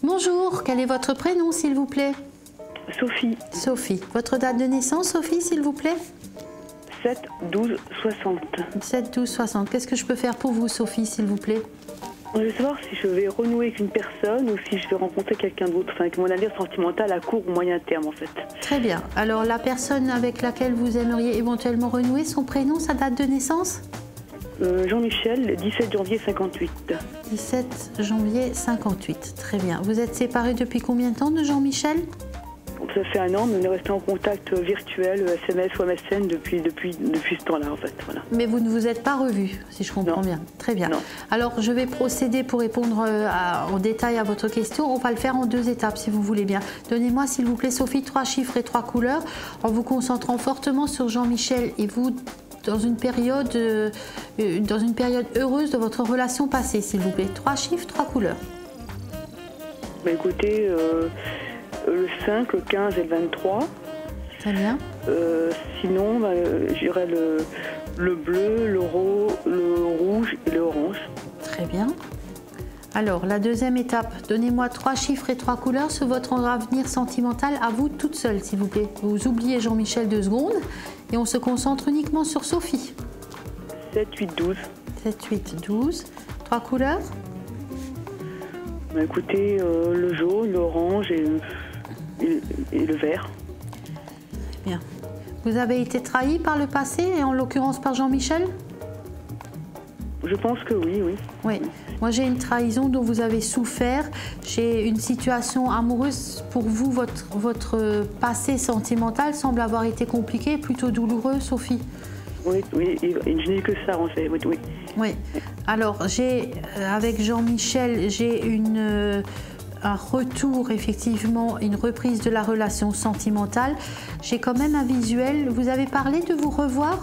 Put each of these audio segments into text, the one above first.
Bonjour, quel est votre prénom s'il vous plaît? Sophie. Sophie. Votre date de naissance, Sophie, s'il vous plaît? 7-12-60. 7-12-60. Qu'est-ce que je peux faire pour vous, Sophie, s'il vous plaît? Je veux savoir si je vais renouer avec une personne ou si je vais rencontrer quelqu'un d'autre, enfin avec mon avenir sentimental à court ou moyen terme en fait. Très bien. Alors la personne avec laquelle vous aimeriez éventuellement renouer, son prénom, sa date de naissance? Jean-Michel, 17 janvier 58. 17 janvier 58. Très bien. Vous êtes séparés depuis combien de temps de Jean-Michel? Ça fait un an, mais on est resté en contact virtuel, SMS ou MSN depuis ce temps-là en fait. Voilà. Mais vous ne vous êtes pas revus, si je comprends bien. Très bien. Non. Alors je vais procéder pour répondre en détail à votre question. On va le faire en 2 étapes si vous voulez bien. Donnez-moi s'il vous plaît, Sophie, 3 chiffres et 3 couleurs en vous concentrant fortement sur Jean-Michel et vous dans une période heureuse de votre relation passée, s'il vous plaît. 3 chiffres, 3 couleurs. Bah écoutez, le 5, le 15 et le 23. Très bien. Sinon, bah, j'irais le bleu, le rouge et le orange. Très bien. Alors, la deuxième étape, donnez-moi 3 chiffres et 3 couleurs sur votre avenir sentimental à vous toute seule, s'il vous plaît. Vous oubliez Jean-Michel 2 secondes et on se concentre uniquement sur Sophie. 7, 8, 12. 7, 8, 12. 3 couleurs? Bah, écoutez, le jaune, l'orange et le vert. Bien. Vous avez été trahi par le passé et en l'occurrence par Jean-Michel? Je pense que oui, oui. Oui. Moi, j'ai une trahison dont vous avez souffert. J'ai une situation amoureuse. Pour vous, votre passé sentimental semble avoir été compliqué, plutôt douloureux, Sophie. Oui, oui, je n'ai que ça en fait, oui. Oui. Oui. Alors, avec Jean-Michel, j'ai un retour, effectivement, une reprise de la relation sentimentale. J'ai quand même un visuel. Vous avez parlé de vous revoir?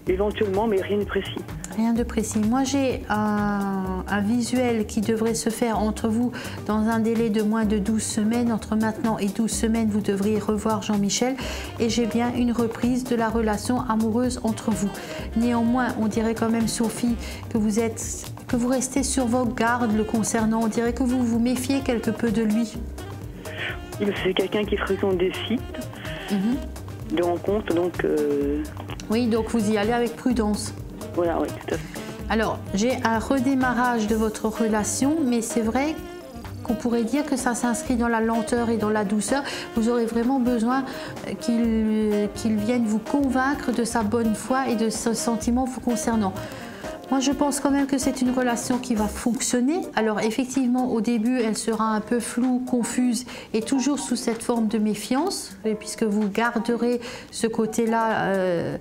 Éventuellement, mais rien de précis. Rien de précis. Moi, j'ai un visuel qui devrait se faire entre vous dans un délai de moins de 12 semaines. Entre maintenant et 12 semaines, vous devriez revoir Jean-Michel. Et j'ai bien une reprise de la relation amoureuse entre vous. Néanmoins, on dirait quand même, Sophie, que vous restez sur vos gardes le concernant. On dirait que vous vous méfiez quelque peu de lui. C'est quelqu'un qui fréquente des sites de rencontres, donc... Oui, donc vous y allez avec prudence. Voilà, oui, tout à fait. Alors, j'ai un redémarrage de votre relation, mais c'est vrai qu'on pourrait dire que ça s'inscrit dans la lenteur et dans la douceur. Vous aurez vraiment besoin qu'il vienne vous convaincre de sa bonne foi et de ce sentiment vous concernant. Moi, je pense quand même que c'est une relation qui va fonctionner. Alors, effectivement, au début, elle sera un peu floue, confuse et toujours sous cette forme de méfiance, puisque vous garderez ce côté-là.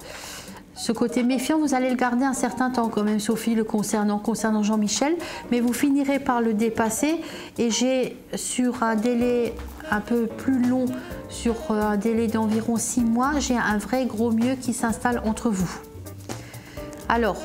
Ce côté méfiant, vous allez le garder un certain temps quand même, Sophie, concernant Jean-Michel, mais vous finirez par le dépasser et j'ai sur un délai un peu plus long, sur un délai d'environ 6 mois, j'ai un vrai gros mieux qui s'installe entre vous. Alors,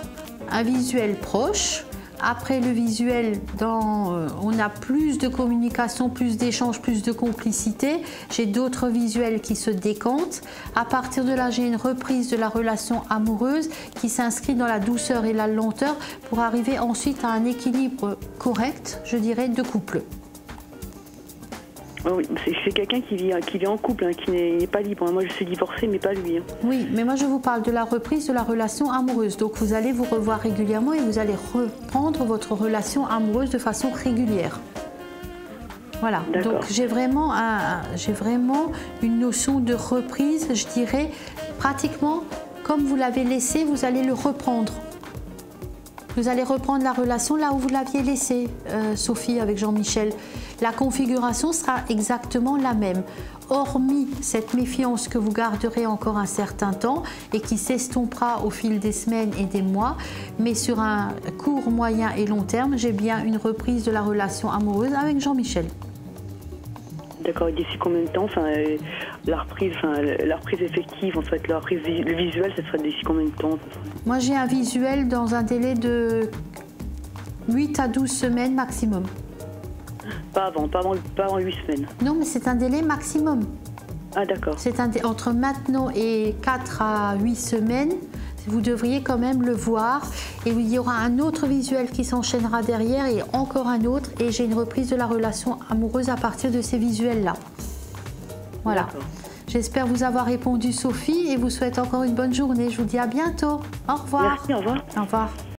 un visuel proche. Après le visuel, on a plus de communication, plus d'échanges, plus de complicité. J'ai d'autres visuels qui se décantent. À partir de là, j'ai une reprise de la relation amoureuse qui s'inscrit dans la douceur et la lenteur pour arriver ensuite à un équilibre correct, je dirais, de couple. Oui, c'est quelqu'un qui vit en couple, hein, qui n'est pas libre. Moi, je suis divorcée, mais pas lui. Hein. Oui, mais moi, je vous parle de la reprise de la relation amoureuse. Donc, vous allez vous revoir régulièrement et vous allez reprendre votre relation amoureuse de façon régulière. Voilà. Donc, j'ai vraiment une notion de reprise, je dirais, pratiquement comme vous l'avez laissé, vous allez le reprendre. Vous allez reprendre la relation là où vous l'aviez laissée, Sophie, avec Jean-Michel. La configuration sera exactement la même, hormis cette méfiance que vous garderez encore un certain temps et qui s'estompera au fil des semaines et des mois. Mais sur un court, moyen et long terme, j'ai bien une reprise de la relation amoureuse avec Jean-Michel. D'accord, d'ici combien de temps, la reprise effective, en fait, le visuel, ça serait d'ici combien de temps? Moi, j'ai un visuel dans un délai de 8 à 12 semaines maximum. Pas avant 8 semaines. Non, mais c'est un délai maximum. Ah, d'accord. C'est entre maintenant et 4 à 8 semaines. vous devriez quand même le voir. Et il y aura un autre visuel qui s'enchaînera derrière et encore un autre. Et j'ai une reprise de la relation amoureuse à partir de ces visuels-là. Voilà. J'espère vous avoir répondu, Sophie, et vous souhaite encore une bonne journée. Je vous dis à bientôt. Au revoir. Merci, au revoir. Au revoir.